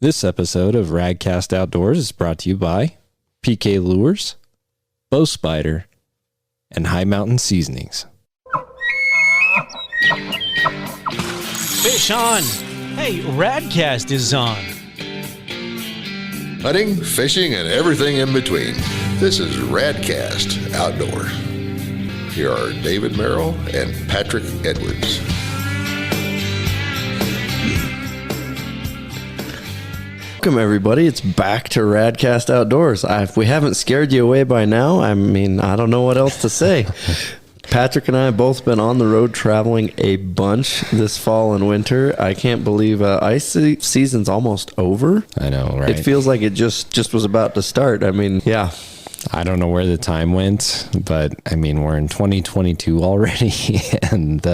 This episode of Radcast Outdoors is brought to you by PK Lures, Bow Spider, and High Mountain Seasonings. Fish on! Hey, Radcast is on. Hunting, fishing, and everything in between. This is Radcast Outdoors. Here are David Merrill and Patrick Edwards. Welcome, everybody. It's back to Radcast Outdoors. If we haven't scared you away by now, I don't know what else to say. Patrick and I have both been on the road traveling a bunch this fall and winter. I can't believe ice season's almost over. I know, right? It feels like it just was about to start. Yeah. I don't know where the time went, but we're in 2022 already, and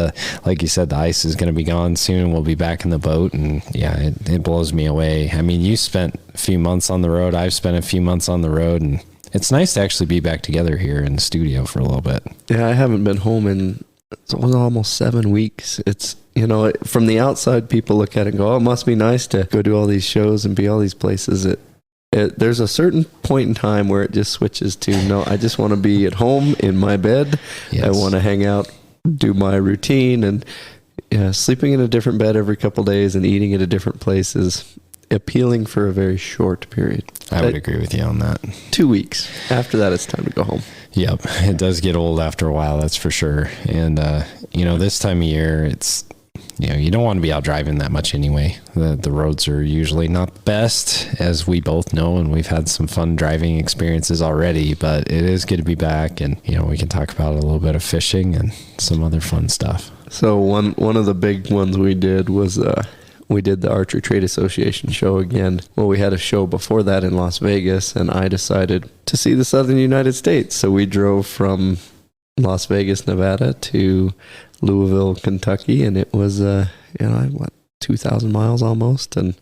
like you said, the ice is going to be gone soon. We'll be back in the boat, and yeah, it blows me away. You spent a few months on the road. I've spent a few months on the road, and it's nice to actually be back together here in the studio for a little bit. Yeah, I haven't been home in almost 7 weeks. It's, from the outside, people look at it and go, oh, it must be nice to go do all these shows and be all these places. There's a certain point in time where it just switches to, no, I just want to be at home in my bed. Yes. I want to hang out, do my routine, and sleeping in a different bed every couple days and eating at a different place is appealing for a very short period. I would agree with you on that. 2 weeks. After that, it's time to go home. Yep. It does get old after a while, that's for sure. And, this time of year, it's, you don't want to be out driving that much anyway. The roads are usually not the best, as we both know, and we've had some fun driving experiences already, but it is good to be back, and, we can talk about a little bit of fishing and some other fun stuff. So one of the big ones we did was we did the Archery Trade Association show again. Well, we had a show before that in Las Vegas, and I decided to see the southern United States. So we drove from Las Vegas, Nevada to Louisville, Kentucky, and it was 2,000 miles almost, and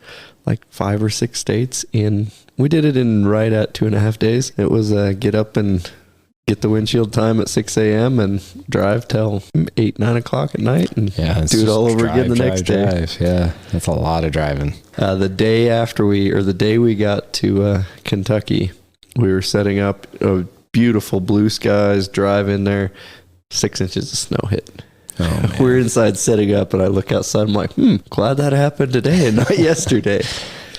like 5 or 6 states we did it in right at 2.5 days. It was get up and get the windshield time at 6 a.m. and drive till 8, 9 o'clock at night, and do it all over again the next day. Yeah, that's a lot of driving. The day we got to Kentucky, we were setting up beautiful blue skies, drive in there, 6 inches of snow hit. Oh, man. We're inside setting up, and I look outside, I'm like, glad that happened today and not yesterday.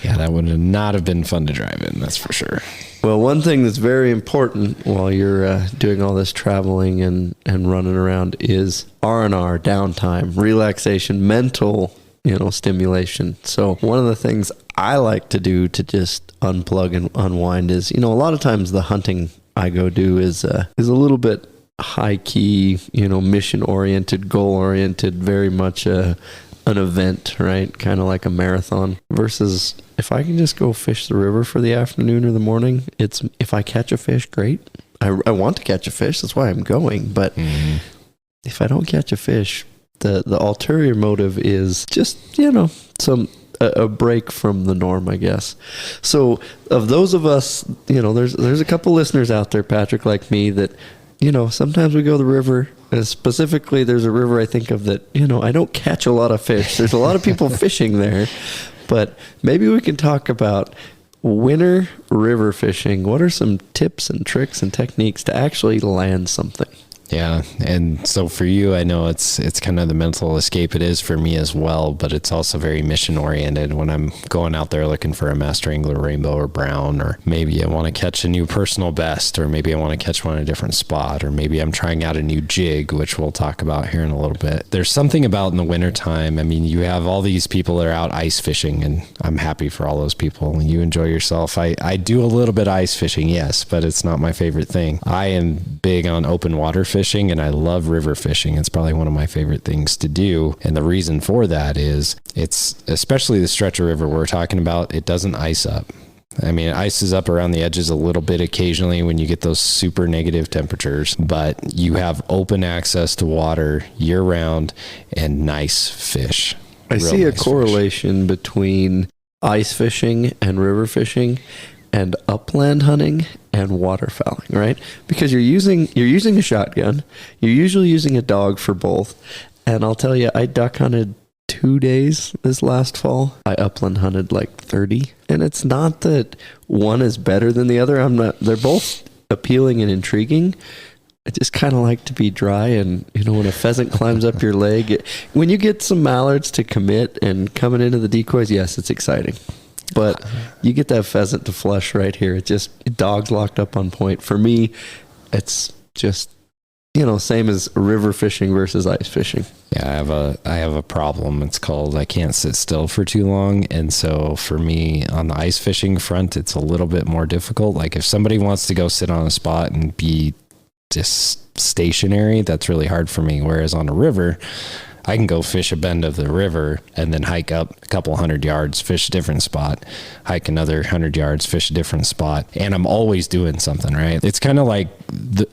Yeah, that would not have been fun to drive in, that's for sure. Well, one thing that's very important while you're doing all this traveling and running around is R&R, downtime, relaxation, mental, stimulation. So one of the things I like to do to just unplug and unwind is, a lot of times the hunting I go do is a little bit high key, mission oriented, goal oriented, very much an event, right? Kind of like a marathon, versus if I can just go fish the river for the afternoon or the morning, if I catch a fish, great. I want to catch a fish. That's why I'm going. But if I don't catch a fish, the ulterior motive is just, a break from the norm, I guess. So of those of us, there's a couple listeners out there, Patrick, like me, that, sometimes we go to the river. And specifically, there's a river I think of that, I don't catch a lot of fish. There's a lot of people fishing there, but maybe we can talk about winter river fishing. What are some tips and tricks and techniques to actually land something? Yeah, and so for you, I know it's kind of the mental escape. It is for me as well, but it's also very mission oriented when I'm going out there looking for a master angler rainbow or brown, or maybe I want to catch a new personal best, or maybe I want to catch one in a different spot, or maybe I'm trying out a new jig, which we'll talk about here in a little bit. There's something about in the wintertime, you have all these people that are out ice fishing, and I'm happy for all those people, and you enjoy yourself. I do a little bit of ice fishing, yes, but it's not my favorite thing. I am big on open water fishing, and I love river fishing. It's probably one of my favorite things to do. And the reason for that is it's, especially the stretch of river we're talking about, it doesn't ice up. It ices up around the edges a little bit occasionally when you get those super negative temperatures, but you have open access to water year round and nice fish. I see a correlation between ice fishing and river fishing and upland hunting and waterfowling, right? Because you're using a shotgun, you're usually using a dog for both. And I'll tell you, I duck hunted 2 days this last fall. I upland hunted like 30. And it's not that one is better than the other. They're both appealing and intriguing. I just kind of like to be dry, and when a pheasant climbs up your leg, when you get some mallards to commit and coming into the decoys, yes, it's exciting. But you get that pheasant to flush right here. It just, dogs locked up on point. For me, it's just, same as river fishing versus ice fishing. Yeah, I have a problem. It's called I can't sit still for too long. And so for me on the ice fishing front, it's a little bit more difficult. Like if somebody wants to go sit on a spot and be just stationary, that's really hard for me. Whereas on a river, I can go fish a bend of the river and then hike up a couple 100 yards, fish a different spot, hike another 100 yards, fish a different spot. And I'm always doing something, right? It's kind of like,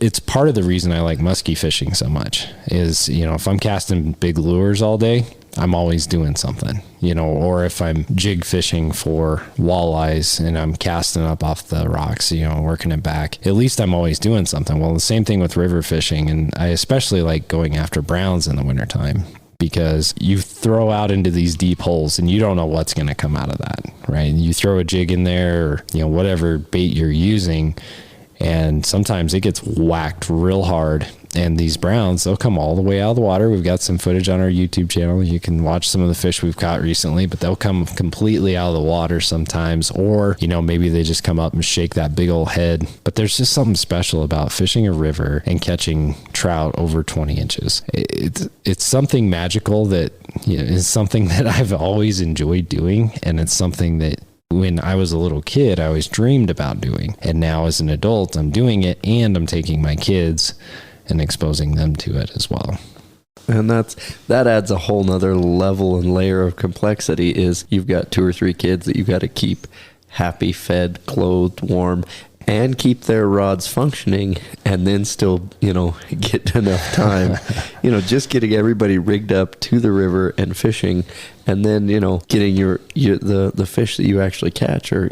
it's part of the reason I like muskie fishing so much is, if I'm casting big lures all day, I'm always doing something, or if I'm jig fishing for walleyes and I'm casting up off the rocks, working it back, at least I'm always doing something. Well, the same thing with river fishing. And I especially like going after browns in the wintertime because you throw out into these deep holes and you don't know what's going to come out of that, right? You throw a jig in there or, whatever bait you're using, and sometimes it gets whacked real hard. And these browns, they'll come all the way out of the water. We've got some footage on our YouTube channel. You can watch some of the fish we've caught recently, but they'll come completely out of the water sometimes. Or, maybe they just come up and shake that big old head. But there's just something special about fishing a river and catching trout over 20 inches. It's something magical that is something that I've always enjoyed doing. And it's something that when I was a little kid, I always dreamed about doing. And now as an adult, I'm doing it and I'm taking my kids and exposing them to it as well. And that adds a whole nother level and layer of complexity is you've got 2 or 3 kids that you've got to keep happy, fed, clothed, warm, and keep their rods functioning, and then still, get enough time, just getting everybody rigged up to the river and fishing, and then, getting the fish that you actually catch, or,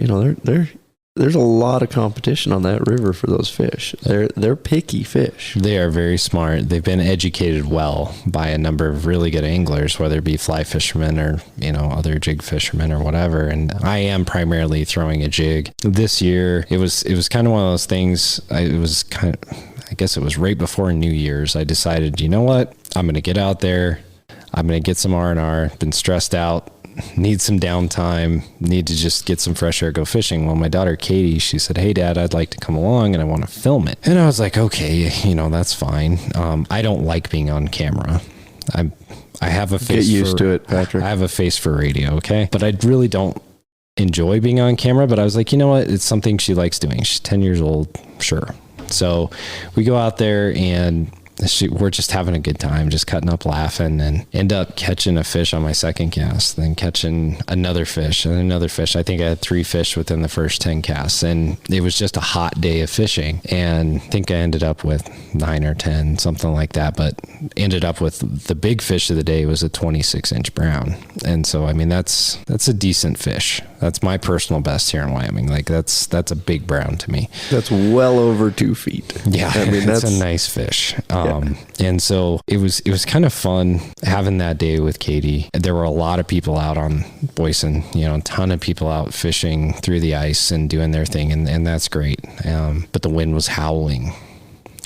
there's a lot of competition on that river for those fish. They're picky fish. They are very smart. They've been educated well by a number of really good anglers, whether it be fly fishermen or, other jig fishermen or whatever. And I am primarily throwing a jig. This year, it was kind of one of those things. I guess it was right before New Year's. I decided, you know what? I'm going to get out there. I'm going to get some R&R. Been stressed out. Need some downtime, need to just get some fresh air, go fishing. Well, my daughter Katie, she said, "Hey Dad, I'd like to come along and I want to film it." And I was like, okay, that's fine. I don't like being on camera. I have a face. Get used to it, Patrick. I have a face for radio, okay? But I really don't enjoy being on camera, but I was like, you know what? It's something she likes doing. She's 10 years old, sure. So we go out there and we're just having a good time, just cutting up, laughing, and end up catching a fish on my second cast, then catching another fish and another fish. I think I had 3 fish within the first 10 casts, and it was just a hot day of fishing. And I think I ended up with 9 or 10, something like that, but ended up with the big fish of the day was a 26-inch brown. And so, I mean, that's a decent fish. That's my personal best here in Wyoming. Like that's a big brown to me. That's well over 2 feet. Yeah, I mean, that's a nice fish. And so it was kind of fun having that day with Katie. There were a lot of people out on Boysen, a ton of people out fishing through the ice and doing their thing. And that's great. But the wind was howling.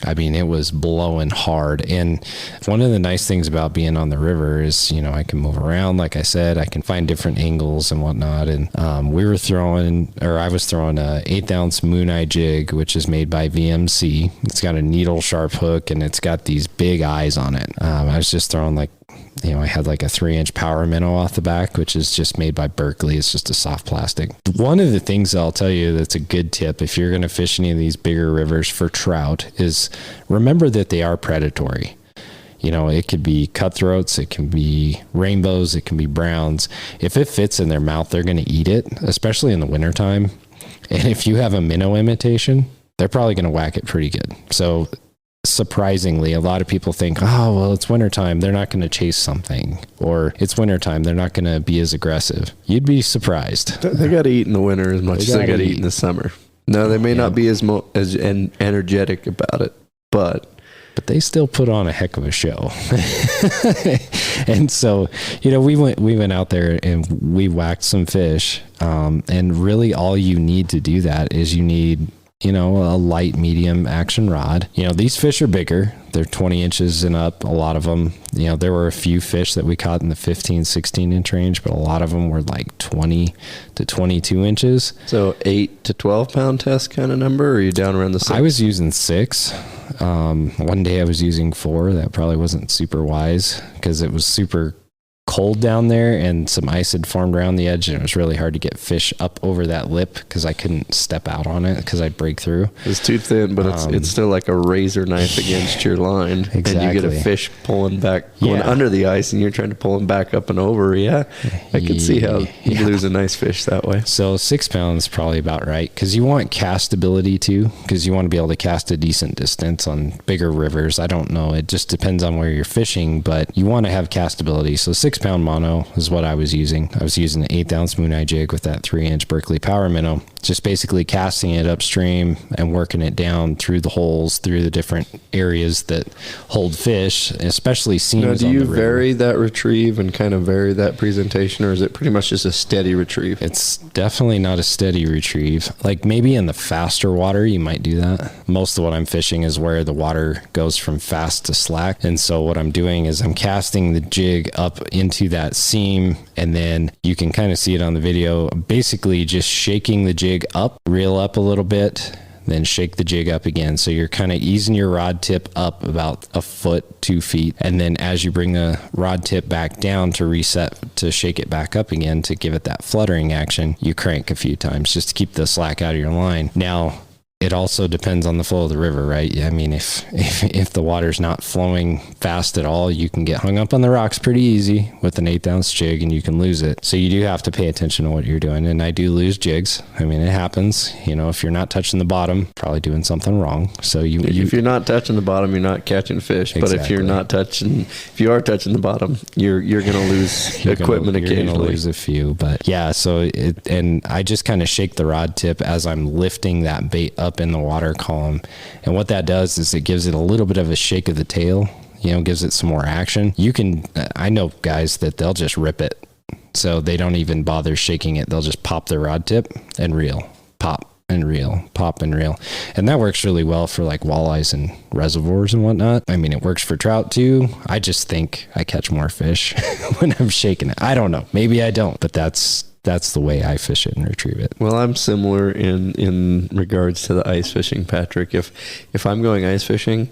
I mean, it was blowing hard. And one of the nice things about being on the river is, I can move around. Like I said, I can find different angles and whatnot. And I was throwing a 1/8 ounce Moon Eye jig, which is made by VMC. It's got a needle sharp hook and it's got these big eyes on it. I was just throwing I had like a 3-inch power minnow off the back, which is just made by Berkeley. It's just a soft plastic. One of the things I'll tell you that's a good tip if you're going to fish any of these bigger rivers for trout is remember that they are predatory. It could be cutthroats, it can be rainbows, it can be browns. If it fits in their mouth, they're going to eat it, especially in the wintertime. And if you have a minnow imitation, they're probably going to whack it pretty good. So surprisingly, a lot of people think, oh, well, it's wintertime, they're not going to chase something. Or it's wintertime, they're not going to be as aggressive. You'd be surprised. They got to eat in the winter as much as they got to eat in the summer. No, they may not be as energetic about it, but but they still put on a heck of a show. And so, we went out there and we whacked some fish. And really all you need to do that is you need, a light, medium action rod. These fish are bigger. They're 20 inches and up. A lot of them, there were a few fish that we caught in the 15, 16 inch range, but a lot of them were like 20 to 22 inches. So 8 to 12 pound test kind of number, or are you down around the 6? I was using 6. One day I was using 4. That probably wasn't super wise because it was super cold down there and some ice had formed around the edge, and it was really hard to get fish up over that lip because I couldn't step out on it because I'd break through. It's too thin, but it's still like a razor knife against your line. Exactly. And you get a fish pulling back, going under the ice, and you're trying to pull him back up and over. Yeah, I can see how you lose a nice fish that way. So 6 pounds is probably about right because you want cast ability too, because you want to be able to cast a decent distance on bigger rivers. I don't know. It just depends on where you're fishing, but you want to have cast ability. So 6 pound mono is what I was using. I was using an 1/8 ounce moon eye jig with that 3-inch Berkeley power minnow, just basically casting it upstream and working it down through the holes, through the different areas that hold fish, especially seams. Now, do you vary that retrieve and kind of vary that presentation, or is it pretty much just a steady retrieve? It's definitely not a steady retrieve. Like maybe in the faster water, you might do that. Most of what I'm fishing is where the water goes from fast to slack. And so what I'm doing is I'm casting the jig up into that seam, and then you can kind of see it on the video, basically just shaking the jig up, reel up a little bit, then shake the jig up again. So you're kind of easing your rod tip up about a foot, 2 feet. And then as you bring the rod tip back down to reset, to shake it back up again, to give it that fluttering action, you crank a few times just to keep the slack out of your line. Now, it also depends on the flow of the river, right? I mean, if the water's not flowing fast at all, you can get hung up on the rocks pretty easy with an 1/8 ounce jig and you can lose it. So you do have to pay attention to what you're doing. And I do lose jigs. I mean, it happens. If you're not touching the bottom, probably doing something wrong. So if you're not touching the bottom, you're not catching fish. Exactly. But if you are touching the bottom, you're going to lose equipment occasionally. You're going to lose a few. But yeah, and I just kind of shake the rod tip as I'm lifting that bait up in the water column, and what that does is it gives it a little bit of a shake of the tail, gives it some more action. I know guys that they'll just rip it, so they don't even bother shaking it. They'll just pop their rod tip and reel, pop and reel, pop and reel, and that works really well for like walleyes and reservoirs and whatnot. I mean, it works for trout too. I just think I catch more fish when I'm shaking it. I don't know, maybe I don't, but that's the way I fish it and retrieve it. Well, I'm similar in regards to the ice fishing, Patrick. If I'm going ice fishing,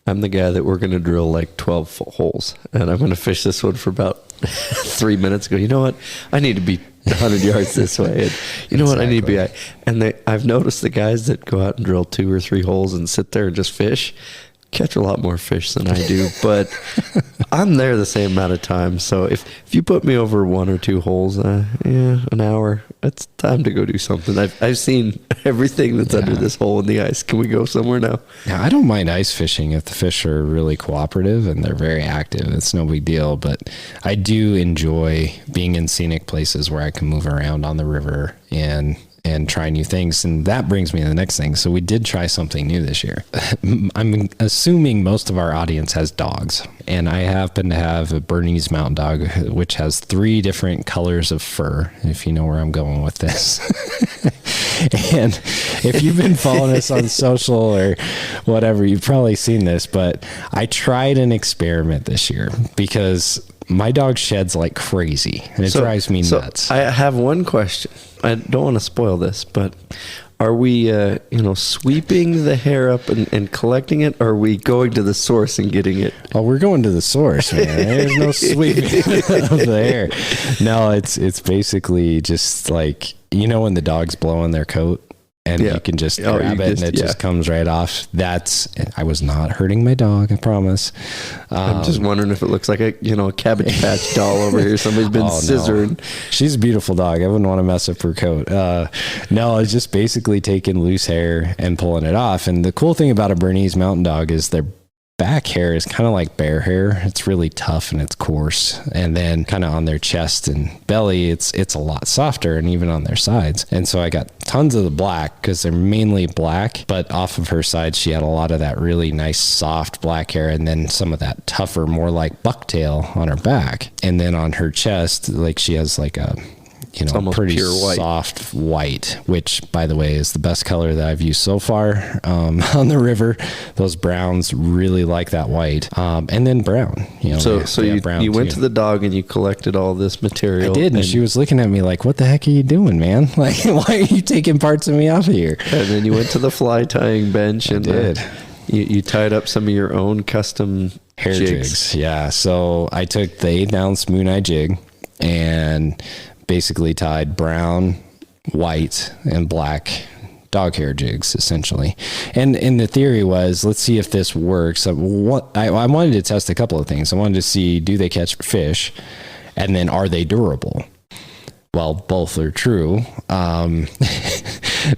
I'm the guy that we're going to drill like 12 holes, and I'm going to fish this one for about 3 minutes. Go, you know what? I need to be 100 yards this way. And you know what? I need to be. And I've noticed the guys that go out and drill 2 or 3 holes and sit there and just fish catch a lot more fish than I do, but I'm there the same amount of time. So if you put me over 1 or 2 holes, an hour, it's time to go do something. I've seen everything that's under this hole in the ice. Can we go somewhere now? Yeah, I don't mind ice fishing if the fish are really cooperative and they're very active. It's no big deal, but I do enjoy being in scenic places where I can move around on the river and try new things. And that brings me to the next thing. So we did try something new this year. I'm assuming most of our audience has dogs, and I happen to have a Bernese Mountain Dog, which has 3 different colors of fur, if you know where I'm going with this. And if you've been following us on social or whatever, you've probably seen this, but I tried an experiment this year because my dog sheds like crazy and it drives me nuts. I have one question. I don't want to spoil this, but are we, sweeping the hair up and collecting it, or are we going to the source and getting it? Oh, we're going to the source, man. There's no sweeping of the hair. No, it's basically just like, when the dog's blowing their coat and you can just grab it and it just comes right off. I was not hurting my dog, I promise. I'm just wondering if it looks like a Cabbage Patch doll over here. Somebody's been scissoring. No. She's a beautiful dog. I wouldn't want to mess up her coat. No, it's just basically taking loose hair and pulling it off. And the cool thing about a Bernese Mountain Dog is their back hair is kind of like bear hair. It's really tough and it's coarse. And then kind of on their chest and belly, it's a lot softer, and even on their sides. And so I got tons of the black because they're mainly black, but off of her side, she had a lot of that really nice soft black hair, and then some of that tougher, more like bucktail on her back. And then on her chest, like she has like a, you know, pretty pure white. soft white, which by the way is the best color that I've used so far on the river. Those browns really like that white, and then brown. You know, so you went to the dog and you collected all this material. I did, and she was looking at me like, "What the heck are you doing, man? Like, why are you taking parts of me off of here?" And then you went to the fly tying bench and did. You tied up some of your own custom hair jigs. Yeah, so I took the 1/8 ounce moon eye jig and basically tied brown, white, and black dog hair jigs essentially. And the theory was, let's see if this works. I wanted to test a couple of things. I wanted to see, do they catch fish? And then are they durable? Well, both are true.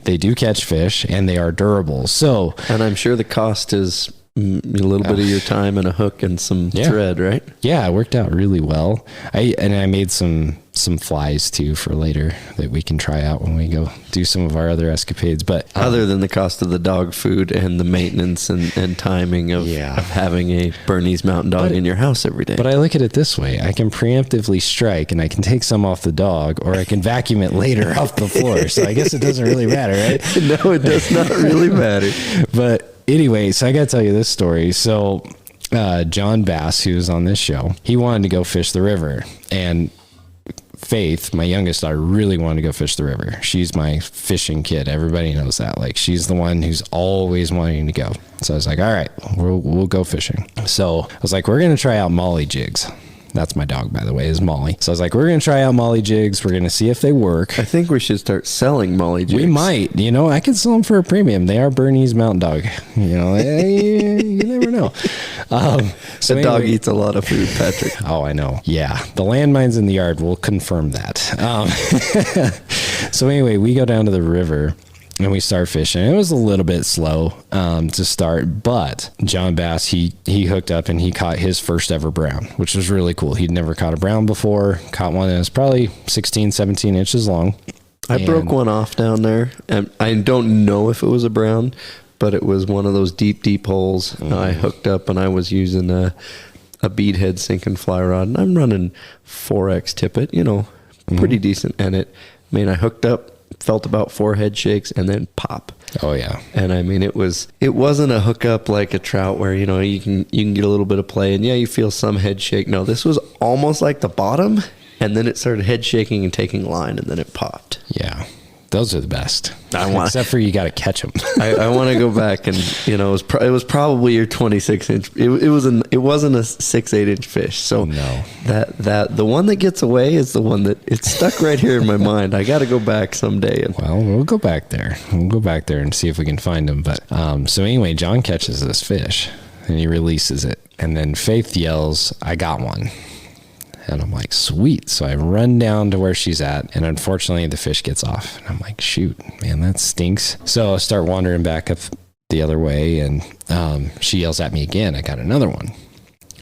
They do catch fish and they are durable. So, and I'm sure the cost is a little bit of your time and a hook and some thread, right? Yeah, it worked out really well. I made some flies too for later that we can try out when we go do some of our other escapades. But other than the cost of the dog food and the maintenance and timing of having a Bernese Mountain Dog in your house every day. But I look at it this way. I can preemptively strike and I can take some off the dog, or I can vacuum it later off the floor. So I guess it doesn't really matter, right? No, it does not really matter. But anyway, so I got to tell you this story. So John Bass, who was on this show, he wanted to go fish the river. And Faith, my youngest daughter, really wanted to go fish the river. She's my fishing kid. Everybody knows that. Like, she's the one who's always wanting to go. So I was like, all right, we'll go fishing. So I was like, we're going to try out Molly jigs. That's my dog, by the way, is Molly. So I was like, we're going to try out Molly jigs. We're going to see if they work. I think we should start selling Molly jigs. We might. You know, I could sell them for a premium. They are Bernese Mountain Dog. You know, you never know. So the dog eats a lot of food, Patrick. Oh, I know. Yeah. The landmines in the yard will confirm that. So anyway, we go down to the river and we start fishing. It was a little bit slow to start, but John Bass, he hooked up and he caught his first ever brown, which was really cool. He'd never caught a brown before. Caught one that was probably 16, 17 inches long. I broke one off down there, and I don't know if it was a brown, but it was one of those deep holes. Mm-hmm. I hooked up and I was using a beadhead sinking fly rod, and I'm running 4X tippet, you know, pretty decent. And I hooked up, felt about 4 head shakes, and then pop. Oh yeah. And I mean, it wasn't a hookup like a trout where, you know, you can get a little bit of play and you feel some head shake. No, this was almost like the bottom, and then it started head shaking and taking line, and then it popped. Yeah. Those are the best. Except for you got to catch them. I want to go back and, you know, it was probably your 26 inch. It wasn't a 6-8 inch fish. So no, that the one that gets away is the one that it's stuck right here in my mind. I got to go back someday. Well, we'll go back there. We'll go back there and see if we can find him. But so anyway, John catches this fish and he releases it, and then Faith yells, "I got one." And I'm like, sweet. So I run down to where she's at, and unfortunately the fish gets off. And I'm like, shoot, man, that stinks. So I start wandering back up the other way, and she yells at me again, "I got another one."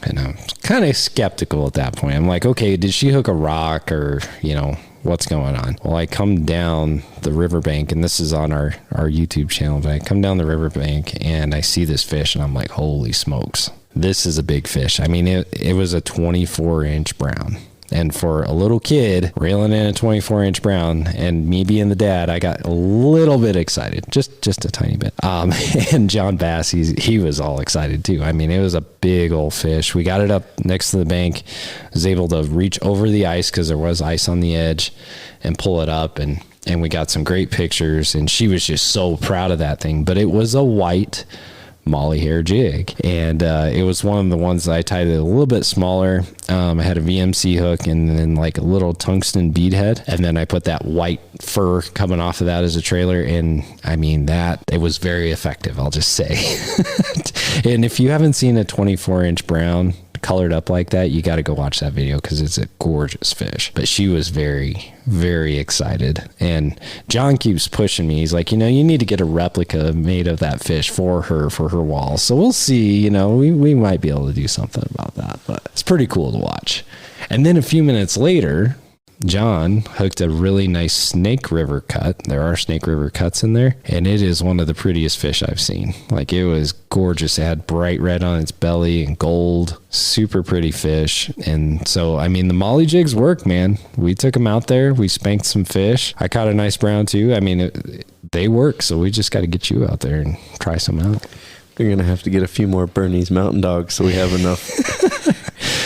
And I'm kind of skeptical at that point. I'm like, okay, did she hook a rock, or, you know, what's going on? Well, I come down the riverbank, and this is on our YouTube channel, but I come down the riverbank and I see this fish, and I'm like, holy smokes. This is a big fish. I mean, it was a 24-inch brown. And for a little kid reeling in a 24-inch brown, and me being the dad, I got a little bit excited, just a tiny bit. And John Bass, he was all excited too. I mean, it was a big old fish. We got it up next to the bank, was able to reach over the ice because there was ice on the edge, and pull it up, and we got some great pictures. And she was just so proud of that thing. But it was a white Molly hair jig, and it was one of the ones that I tied it a little bit smaller. I had a VMC hook and then like a little tungsten bead head, and then I put that white fur coming off of that as a trailer, and I mean, that it was very effective, I'll just say. And if you haven't seen a 24-inch brown colored up like that, you got to go watch that video because it's a gorgeous fish. But she was very, very excited, and John keeps pushing me. He's like, you know, you need to get a replica made of that fish for her wall. So we'll see, you know, we might be able to do something about that, but it's pretty cool to watch. And then a few minutes later, John hooked a really nice Snake River cut. There are Snake River cuts in there, and it is one of the prettiest fish I've seen. Like, it was gorgeous. It had bright red on its belly and gold. Super pretty fish. And so, I mean, the molly jigs work, man. We took them out there. We spanked some fish. I caught a nice brown too. I mean, they work. So we just got to get you out there and try some out. We're going to have to get a few more Bernese Mountain Dogs so we have enough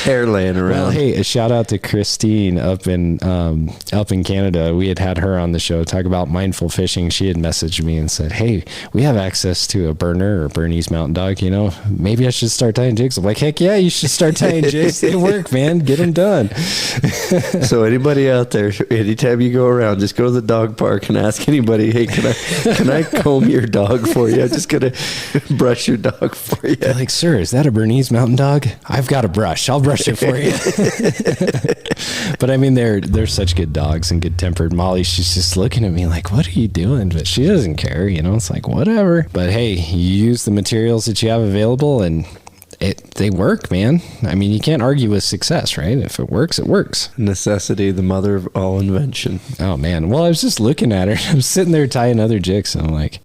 hair laying around. Well, hey, a shout out to Christine up in Canada. We had her on the show talk about mindful fishing. She had messaged me and said, hey, we have access to a burner or Bernese Mountain Dog. You know, maybe I should start tying jigs. I'm like, heck yeah, you should start tying jigs. They work, man. Get them done. So anybody out there, anytime you go around, just go to the dog park and ask anybody, hey, can I comb your dog for you? I'm just going to brush your dog for you. They're like, sir, is that a Bernese Mountain Dog? I've got a brush. I'll brush it for you. But I mean, they're such good dogs and good tempered. Molly, she's just looking at me like, what are you doing? But she doesn't care, you know. It's like, whatever. But hey, you use the materials that you have available and they work, man. I mean, you can't argue with success, right? If it works, it works. Necessity, the mother of all invention. Oh man. Well, I was just looking at her. I'm sitting there tying other jigs and I'm like,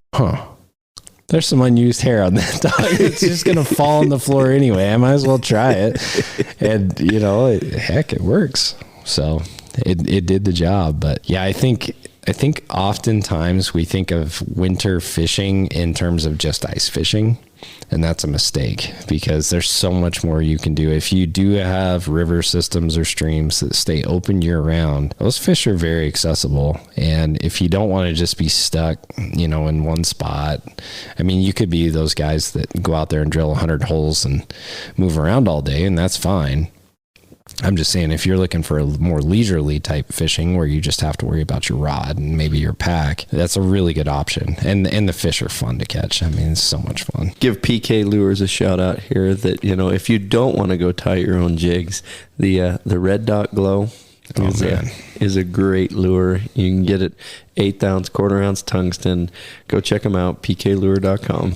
there's some unused hair on that dog. It's just going to fall on the floor anyway. I might as well try it. And, you know, heck, it works. So it did the job. But yeah, I think oftentimes we think of winter fishing in terms of just ice fishing. And that's a mistake because there's so much more you can do. If you do have river systems or streams that stay open year round, those fish are very accessible. And if you don't want to just be stuck, you know, in one spot, I mean, you could be those guys that go out there and drill 100 holes and move around all day, and that's fine. I'm just saying, if you're looking for a more leisurely type fishing where you just have to worry about your rod and maybe your pack, that's a really good option. And the fish are fun to catch. I mean, it's so much fun. Give PK Lures a shout out here that, you know, if you don't want to go tie your own jigs, the Red Dot Glow is a great lure. You can get it 1/8 ounce, 1/4 ounce tungsten. Go check them out, pklure.com.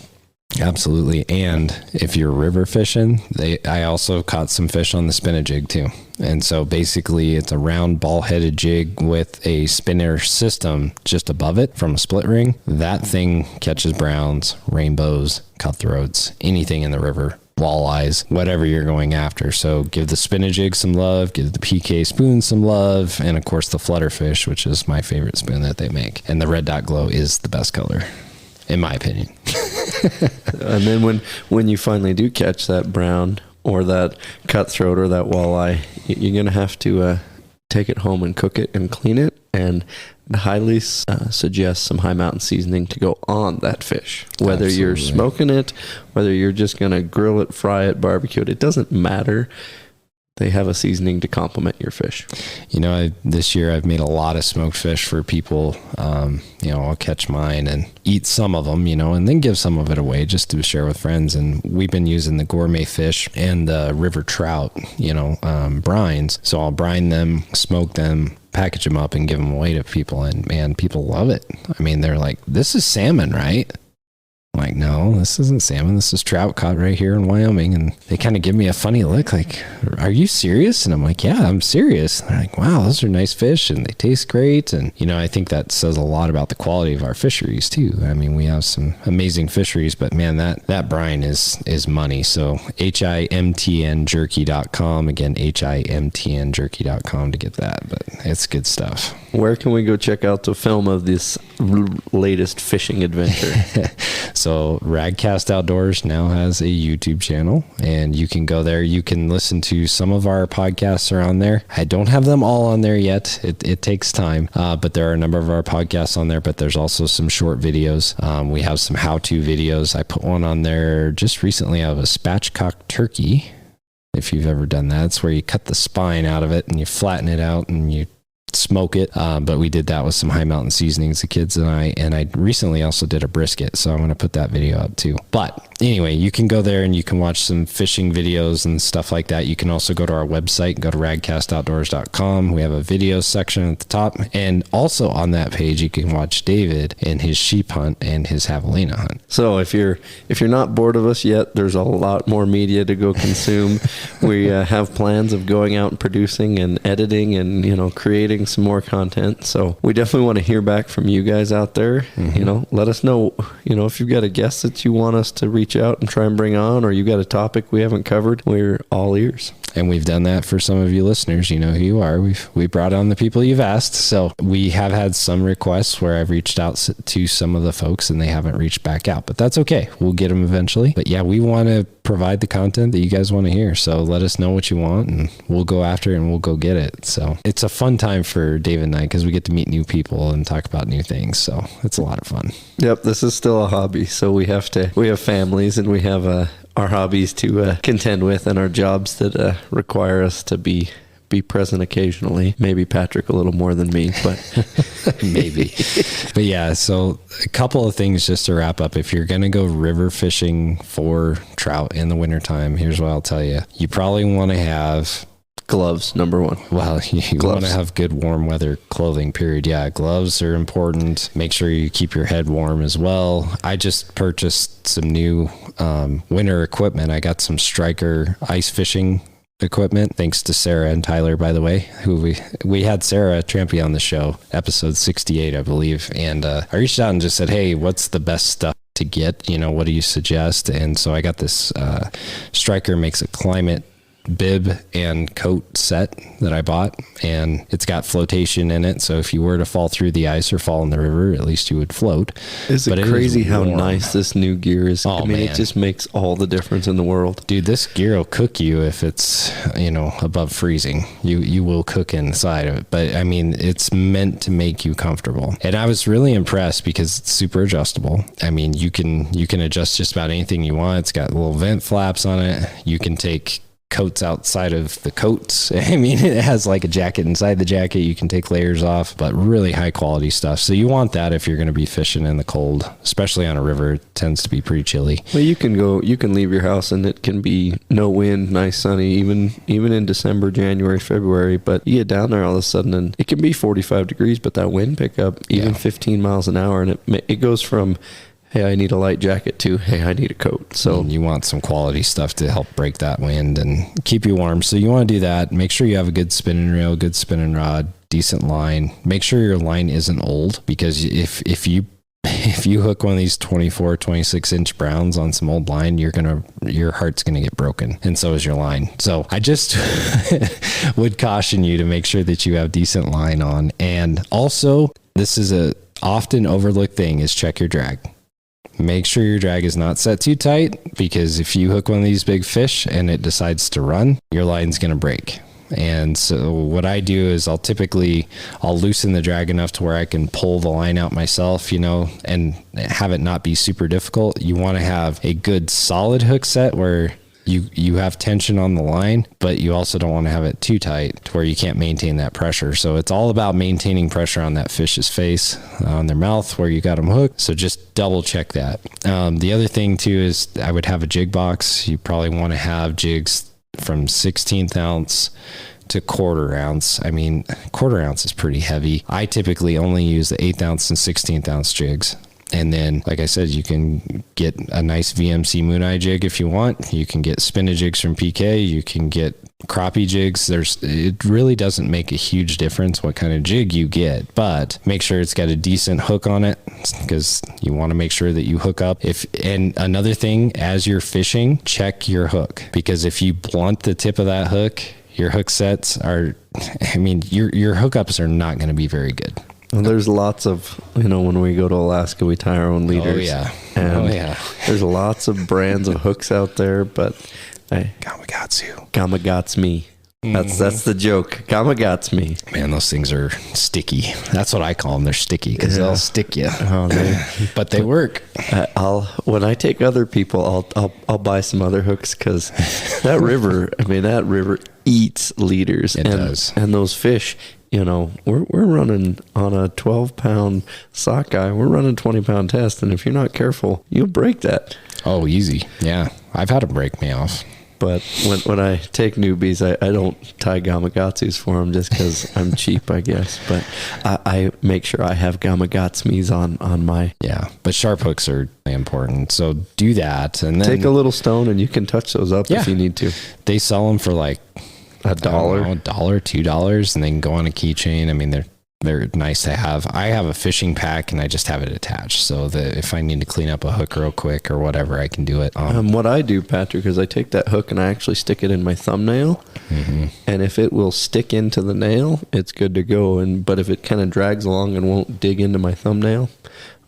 Absolutely. And if you're river fishing, I also caught some fish on the spinner jig too. And so basically it's a round ball-headed jig with a spinner system just above it from a split ring. That thing catches browns, rainbows, cutthroats, anything in the river, walleyes, whatever you're going after. So give the spinner jig some love, give the PK spoon some love, and of course the flutterfish, which is my favorite spoon that they make. And the Red Dot Glow is the best color, in my opinion. And then when you finally do catch that brown or that cutthroat or that walleye, you're going to have to take it home and cook it and clean it. And I'd highly suggest some high mountain seasoning to go on that fish. Whether Absolutely. You're smoking it, whether you're just going to grill it, fry it, barbecue it, it doesn't matter. They have a seasoning to complement your fish. You know, this year I've made a lot of smoked fish for people. You know, I'll catch mine and eat some of them, you know, and then give some of it away just to share with friends. And we've been using the gourmet fish and the river trout, you know, brines. So I'll brine them, smoke them, package them up and give them away to people. And man, people love it. I mean, they're like, this is salmon, right? I'm like, no, this isn't salmon. This is trout caught right here in Wyoming. And they kind of give me a funny look like, are you serious? And I'm like, yeah, I'm serious. And they're like, wow, those are nice fish and they taste great. And, you know, I think that says a lot about the quality of our fisheries too. I mean, we have some amazing fisheries, but man, that brine is money. So HIMTNjerky.com. Again, HIMTNjerky.com to get that, but it's good stuff. Where can we go check out the film of this latest fishing adventure? So Radcast Outdoors now has a YouTube channel, and you can go there. You can listen to some of our podcasts are on there. I don't have them all on there yet. It takes time, but there are a number of our podcasts on there, but there's also some short videos. We have some how-to videos. I put one on there just recently of a spatchcock turkey. If you've ever done that, it's where you cut the spine out of it and you flatten it out and you smoke it, but we did that with some high mountain seasonings, the kids and I recently also did a brisket, so I'm going to put that video up too. But anyway, you can go there and you can watch some fishing videos and stuff like that. You can also go to our website, go to radcastoutdoors.com. We have a video section at the top, and also on that page you can watch David and his sheep hunt and his javelina hunt. So if you're not bored of us yet, there's a lot more media to go consume. We have plans of going out and producing and editing and, you know, creating creating some more content. So we definitely want to hear back from you guys out there. Mm-hmm. You know, let us know, you know, if you've got a guest that you want us to reach out and try and bring on, or you got a topic we haven't covered. We're all ears. And we've done that for some of you listeners. You know who you are. We brought on the people you've asked. So we have had some requests where I've reached out to some of the folks and they haven't reached back out, but that's okay. We'll get them eventually. But yeah, we want to provide the content that you guys want to hear. So let us know what you want and we'll go after it and we'll go get it. So it's a fun time for David and I because we get to meet new people and talk about new things. So it's a lot of fun. Yep. This is still a hobby. So we have families and we have our hobbies to contend with and our jobs that require us to be present occasionally. Maybe Patrick a little more than me, but maybe. But yeah, so a couple of things just to wrap up. If you're going to go river fishing for trout in the wintertime, here's what I'll tell you. You probably want to have gloves, number one. Well, you want to have good warm weather clothing, period. Yeah, gloves are important. Make sure you keep your head warm as well. I just purchased some new winter equipment. I got some Striker ice fishing equipment, thanks to Sarah and Tyler, by the way, who we had Sarah Trampy on the show, episode 68, I believe. And I reached out and just said, hey, what's the best stuff to get? You know, what do you suggest? And so I got this Striker makes a climate bib and coat set that I bought, and it's got flotation in it, so if you were to fall through the ice or fall in the river, at least you would float. Is it crazy how nice this new gear is? I mean, it just makes all the difference in the world. Dude, this gear will cook you if it's, you know, above freezing. You will cook inside of it, but I mean, it's meant to make you comfortable. And I was really impressed because it's super adjustable. I mean, you can adjust just about anything you want. It's got little vent flaps on it. You can take coats outside of the coats. I mean, it has like a jacket inside the jacket. You can take layers off, but really high quality stuff. So you want that if you're going to be fishing in the cold, especially on a river. It tends to be pretty chilly. Well, you can leave your house and it can be no wind, nice sunny, even in December, January, February, but you get down there all of a sudden and it can be 45 degrees, but that wind pickup, even 15 miles an hour, and it goes from, hey, I need a light jacket to, hey, I need a coat. So and you want some quality stuff to help break that wind and keep you warm. So you want to do that. Make sure you have a good spinning reel, good spinning rod, decent line. Make sure your line isn't old, because if you hook one of these 24, 26 inch browns on some old line, your heart's going to get broken. And so is your line. So I just would caution you to make sure that you have decent line on. And also, this is a often overlooked thing, is check your drag. Make sure your drag is not set too tight, because if you hook one of these big fish and it decides to run, your line's going to break. And so what I do is I'll loosen the drag enough to where I can pull the line out myself, you know, and have it not be super difficult. You want to have a good solid hook set where you have tension on the line, but you also don't want to have it too tight to where you can't maintain that pressure. So it's all about maintaining pressure on that fish's face, on their mouth where you got them hooked. So just double check that. The other thing too is I would have a jig box. You probably want to have jigs from 16th ounce to 1/4 ounce. I mean, 1/4 ounce is pretty heavy. I typically only use the 1/8 ounce and 16th ounce jigs. And then, like I said, you can get a nice VMC Moon Eye jig if you want. You can get spinach jigs from PK. You can get crappie jigs. It really doesn't make a huge difference what kind of jig you get, but make sure it's got a decent hook on it, because you want to make sure that you hook up. And another thing, as you're fishing, check your hook, because if you blunt the tip of that hook, your hook sets are, I mean, your hookups are not going to be very good. Well, there's lots of, when we go to Alaska, we tie our own leaders. Oh, yeah. And there's lots of brands of hooks out there, but Gamagats me. That's the joke. Gamagats me. Man, those things are sticky. That's what I call them. They're sticky because they'll stick you. But they work. When I take other people, I'll buy some other hooks, because that river eats leaders. It does. And those fish, we're running on a 12-pound sockeye. We're running 20-pound test, and if you're not careful, you'll break that. Oh, easy. Yeah, I've had them break me off. But when I take newbies, I don't tie Gamakatsus for them just because I'm cheap, I guess. But I make sure I have Gamagatsmis on my... Yeah, but sharp hooks are important. So do that. And then take a little stone and you can touch those up if you need to. They sell them for like $1. $1, $2, and they can go on a keychain. I mean, they're nice to have. I have a fishing pack and I just have it attached so that if I need to clean up a hook real quick or whatever, I can do it. What I do, Patrick, is I take that hook and I actually stick it in my thumbnail. Mm-hmm. And if it will stick into the nail, it's good to go. But if it kind of drags along and won't dig into my thumbnail,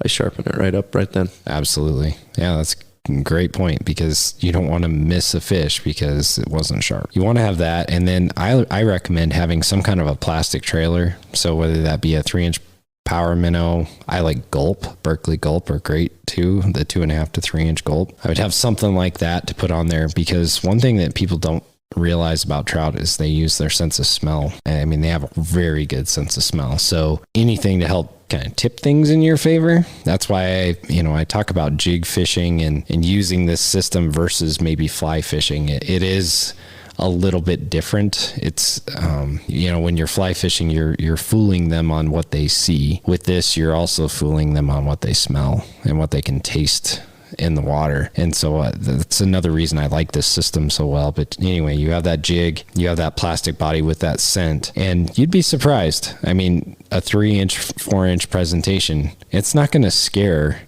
I sharpen it right up right then. Absolutely. Yeah, that's great point, because you don't want to miss a fish because it wasn't sharp. You want to have that. And then I recommend having some kind of a plastic trailer. So whether that be a 3-inch power minnow, I like Gulp, Berkeley Gulp are great too, the 2.5 to 3-inch Gulp. I would have something like that to put on there, because one thing that people don't realize about trout is they use their sense of smell. I mean, they have a very good sense of smell. So anything to help kind of tip things in your favor. That's why I talk about jig fishing and using this system versus maybe fly fishing. It is a little bit different. It's when you're fly fishing, you're fooling them on what they see. With this, you're also fooling them on what they smell and what they can taste in the water. And so that's another reason I like this system so well. But anyway, you have that jig, you have that plastic body with that scent, and you'd be surprised. I mean, a 3-inch, 4-inch presentation, it's not going to scare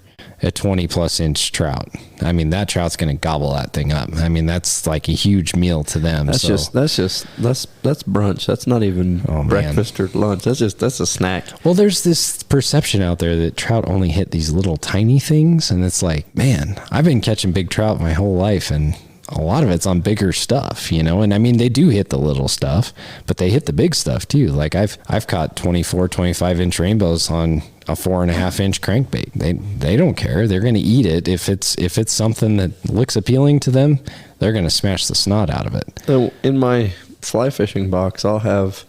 a 20 plus inch trout. I mean, that trout's going to gobble that thing up. I mean, that's like a huge meal to them. That's brunch. That's not even breakfast or lunch. That's a snack. Well, there's this perception out there that trout only hit these little tiny things. And it's like, man, I've been catching big trout my whole life, and a lot of it's on bigger stuff, and I mean, they do hit the little stuff, but they hit the big stuff too. Like I've caught 24, 25 inch rainbows on a 4.5 inch crankbait. They don't care. They're going to eat it. If it's something that looks appealing to them, they're going to smash the snot out of it. So in my fly fishing box, I'll have,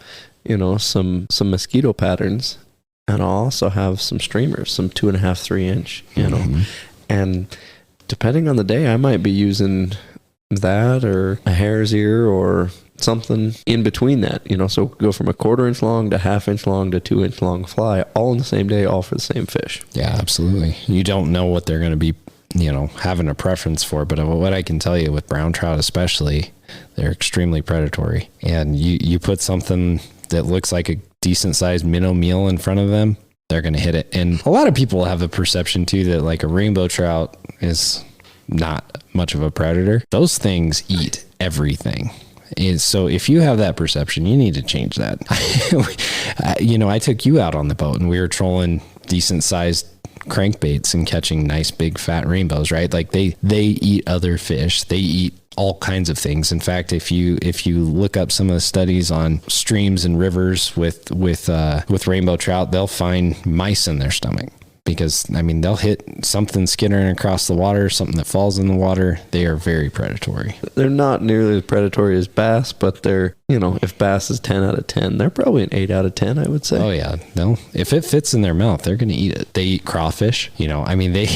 some mosquito patterns, and I'll also have some streamers, some 2.5, 3 inch, mm-hmm. And depending on the day, I might be using that or a hare's ear or something in between that, so go from a 1/4 inch long to 1/2 inch long to 2 inch long fly, all in the same day, all for the same fish. Yeah, absolutely. You don't know what they're going to be, having a preference for, but what I can tell you with brown trout especially, they're extremely predatory. And you put something that looks like a decent sized minnow meal in front of them, they're going to hit it. And a lot of people have a perception too that like a rainbow trout is not much of a predator. Those things eat everything. So if you have that perception, you need to change that. I took you out on the boat and we were trolling decent sized crankbaits and catching nice big fat rainbows, right? Like they eat other fish. They eat all kinds of things. In fact, if you look up some of the studies on streams and rivers with rainbow trout, they'll find mice in their stomach. Because, I mean, they'll hit something skittering across the water, something that falls in the water. They are very predatory. They're not nearly as predatory as bass, but they're, if bass is 10 out of 10, they're probably an 8 out of 10, I would say. Oh, yeah. No, if it fits in their mouth, they're going to eat it. They eat crawfish. They,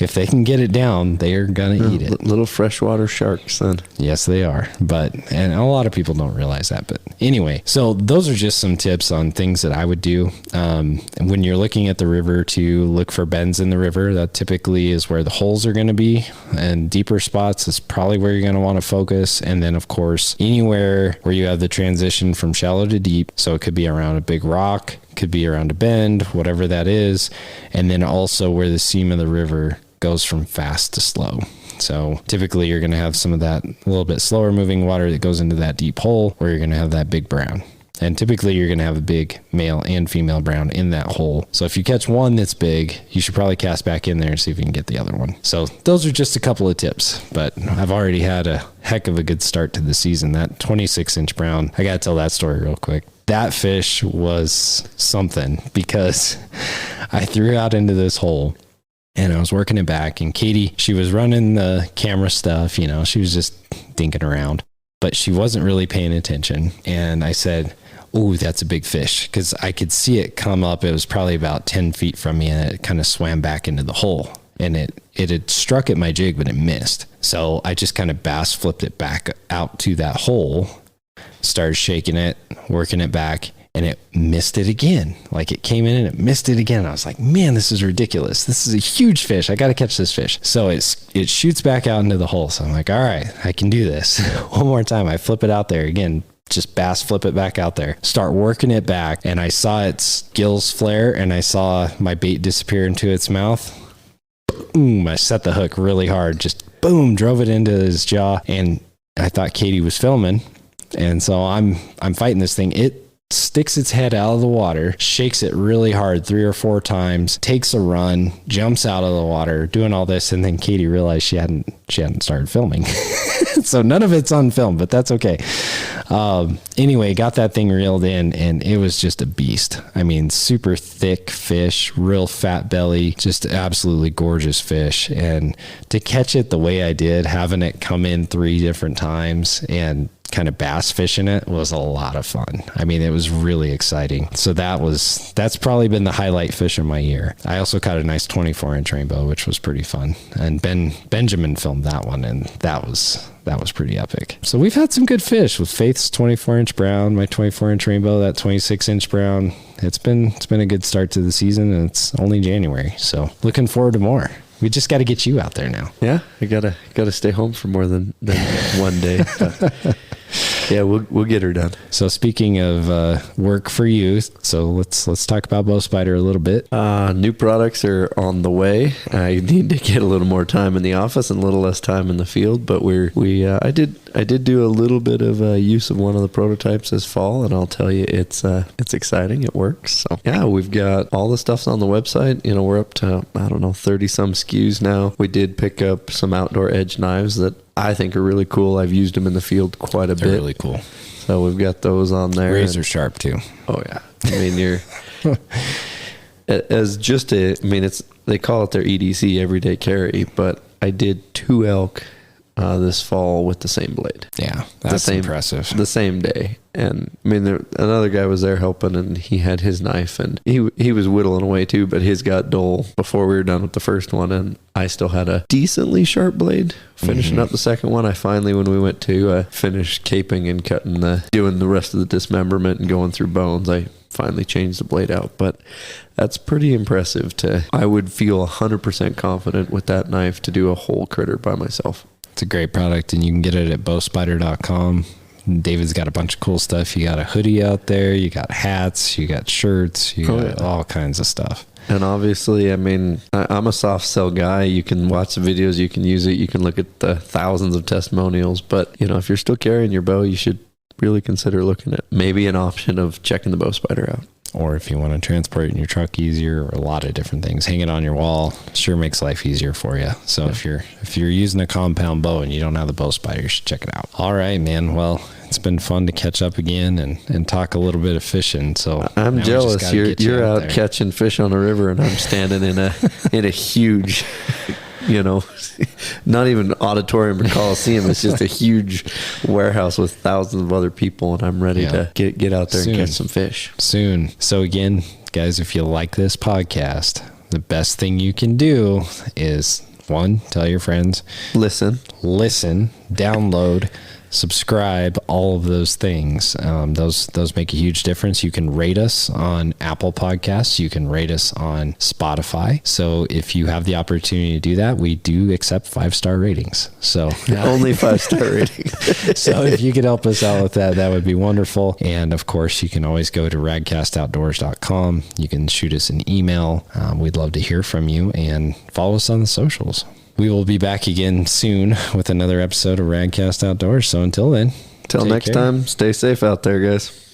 if they can get it down, they are going to eat it. Little freshwater sharks, then. Yes, they are. And a lot of people don't realize that. But anyway, so those are just some tips on things that I would do. When you're looking at the river, to look for bends in the river. That typically is where the holes are going to be, and deeper spots is probably where you're going to want to focus. And then of course, anywhere where you have the transition from shallow to deep. So it could be around a big rock, could be around a bend, whatever that is. And then also where the seam of the river goes from fast to slow. So typically you're going to have some of that a little bit slower moving water that goes into that deep hole, where you're going to have that big brown. And typically you're going to have a big male and female brown in that hole. So if you catch one that's big, you should probably cast back in there and see if you can get the other one. So those are just a couple of tips, but I've already had a heck of a good start to the season. That 26 inch brown, I got to tell that story real quick. That fish was something, because I threw out into this hole and I was working it back, and Katie, she was running the camera stuff, she was just dinking around, but she wasn't really paying attention. And I said, "Ooh, that's a big fish," because I could see it come up. It was probably about 10 feet from me, and it kind of swam back into the hole. And it had struck at my jig, but it missed. So I just kind of bass flipped it back out to that hole, started shaking it, working it back, and it missed it again. Like it came in and it missed it again. I was like, man, this is ridiculous. This is a huge fish. I got to catch this fish. So it shoots back out into the hole. So I'm like, all right, I can do this. One more time. I flip it out there again. Just bass flip it back out there, start working it back, and I saw its gills flare, and I saw my bait disappear into its mouth. Boom, I set the hook really hard, just boom, drove it into his jaw, and I thought Katie was filming, and so I'm fighting this thing. It sticks its head out of the water, shakes it really hard 3 or 4 times, takes a run, jumps out of the water, doing all this, and then Katie realized she hadn't started filming. So none of it's on film, but that's okay. Anyway, got that thing reeled in, and it was just a beast. I mean, super thick fish, real fat belly, just absolutely gorgeous fish. And to catch it the way I did, having it come in 3 different times and kind of bass fishing it was a lot of fun. I mean, it was really exciting. So that's probably been the highlight fish of my year. I also caught a nice 24-inch rainbow, which was pretty fun. And Benjamin filmed that one, and that was pretty epic. So we've had some good fish with Faith's 24-inch brown, my 24-inch rainbow, that 26-inch brown. It's been a good start to the season, and it's only January. So looking forward to more. We just got to get you out there now. Yeah, I gotta stay home for more than one day. But yeah, we'll get her done. So speaking of work for you, so let's talk about Bow Spider a little bit. New products are on the way. I need to get a little more time in the office and a little less time in the field, but I did do a little bit of use of one of the prototypes this fall, and I'll tell you, it's exciting. It works. So yeah, we've got all the stuff's on the website. You know, we're up to 30 some SKUs now. We did pick up some outdoor edge knives that I think are really cool. I've used them in the field quite a bit. They're really cool. So we've got those on there. Razor sharp too. Oh yeah. I mean, you're as just they call it their EDC everyday carry, but I did 2 elk this fall with the same blade. Yeah, that's impressive. The same day. And I mean, another guy was there helping, and he had his knife, and he was whittling away too, but his got dull before we were done with the first one, and I still had a decently sharp blade finishing up the second one. I finally, when we went to finish caping and doing the rest of the dismemberment and going through bones, I finally changed the blade out. But that's pretty impressive. I would feel 100% confident with that knife to do a whole critter by myself. It's a great product, and you can get it at bowspider.com. David's got a bunch of cool stuff. You got a hoodie out there, you got hats, you got shirts, you got all kinds of stuff. And obviously, I mean, I'm a soft sell guy. You can watch the videos, you can use it, you can look at the thousands of testimonials. But, you know, if you're still carrying your bow, you should really consider looking at maybe an option of checking the Bow Spider out. Or if you want to transport it in your truck easier, or a lot of different things. Hang it on your wall sure makes life easier for you. So if you're using a compound bow and you don't have the Bow Spider, you should check it out. All right, man. Well, it's been fun to catch up again and talk a little bit of fishing. So I'm jealous. You're out catching fish on a river, and I'm standing in a huge, you know, not even auditorium or coliseum. It's just a huge warehouse with thousands of other people, and I'm ready to get out there and catch some fish soon. So again, guys, if you like this podcast, the best thing you can do is, 1, tell your friends, listen, download, subscribe, all of those things. Those make a huge difference. You can rate us on Apple Podcasts. You can rate us on Spotify. So if you have the opportunity to do that, we do accept 5-star ratings. So only 5-star ratings. So if you could help us out with that, that would be wonderful. And of course, you can always go to radcastoutdoors.com. You can shoot us an email. We'd love to hear from you, and follow us on the socials. We will be back again soon with another episode of Radcast Outdoors. So until then. Till next time, stay safe out there, guys.